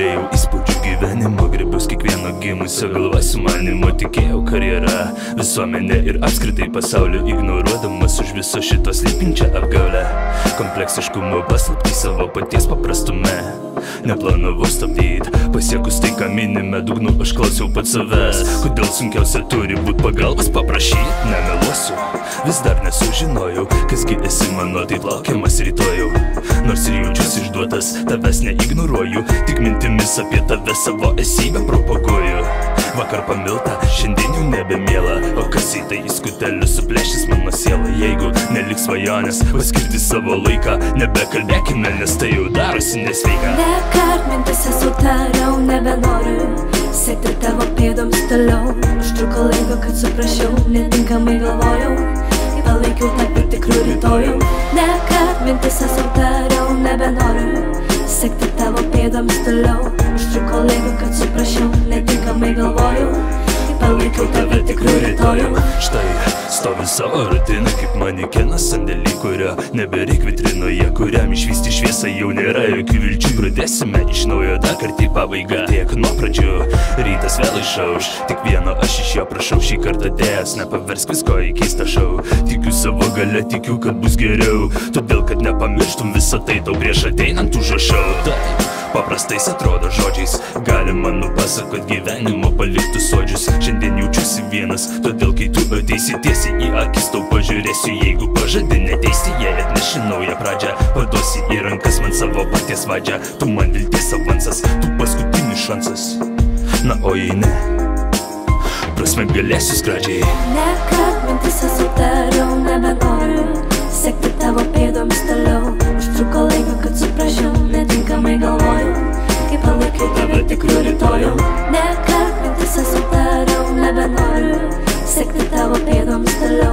Turėjau įspūdžių gyvenimo, griebiaus kiekvieno gimusio galva sumanimo. Tikėjau karjerą, visuomenę ir apskritai pasaulio, ignoruodamas už viso šito slypinčią apgaulę. Kompleksiškumo paslaptį savo paties paprastume neplanavau stabdyt. Pasiekus tai, ką minime dugnu, aš klausiau pats savęs. Kodėl sunkiausia turi būt pagalbos paprašyt? Nemeluosiu, vis dar nesužinojau, kasgi esi mano taip laukiamas rytojau. Nors ir jaučiuosi išduotas, tavęs neignoruoju, tik mintimis apie tave savo esybę propaguoju. Vakar pamilta, šiandien jau nebemiela, o kas į tai įskutelius suplėšys mano sielą. Jeigu neliks svajonės paskirti savo laiką, nebekalbėkime, nes tai jau darosi nesveika. Nekart mintise sutariau, nebenoriu sekti tavo pėdoms toliau. Užtruko laiko, kad suprašiau, netinkamai galvojau, palaikiau tarp tikrų rytojų. Nekart mintise sutariau, nebenoriu sekti tavo pėdoms toliau. Užtruko laiko, kad suprašiau, netinkamai galvojau, palaikiau tarp tikrų rytojų. Štai stovi savo rutiną kaip manekenas sandėlį, kurio nebereik vitrinoje, kuriam išvysti šviesą jau nėra jokių vilčių. Pradėsime iš naujo dar kartą į pabaigą, tiek nuo pradžių. Rytas vėl išauš, tik vieno aš iš jo prašau, šį kartą dėjęs nepaversk visko į keistą šou. Tikiu savo gale, tikiu, kad bus geriau, todėl kad nepamirštum visą tai tau prieš ateinant užrašau. Taip, paprastais atrodo žodžiais galima nupasakot gyvenimo paliktus sodžius. Šiandien jaučiuosi vienas, todėl kai tu ateisi tiesiai į akis, tau pažiūrėsiu. Jeigu pažadi neteisti, jei atneši naują pradžią, paduosi į rankas man savo paties vadžią. Tu man vilties avansas, tu paskutinis šansas. Na o jei ne, prasme galėsiu skradžiai. Nekart mintise sutariau, nebenoriu sekti tavo pėdoms toliau. Užtruko laiko, kad suprašiau, netinkamai galvojau, kaip palaikiau tave tikrų rytojų. Nekart mintise sutariau, nebenoriu sekti tavo pėdoms toliau.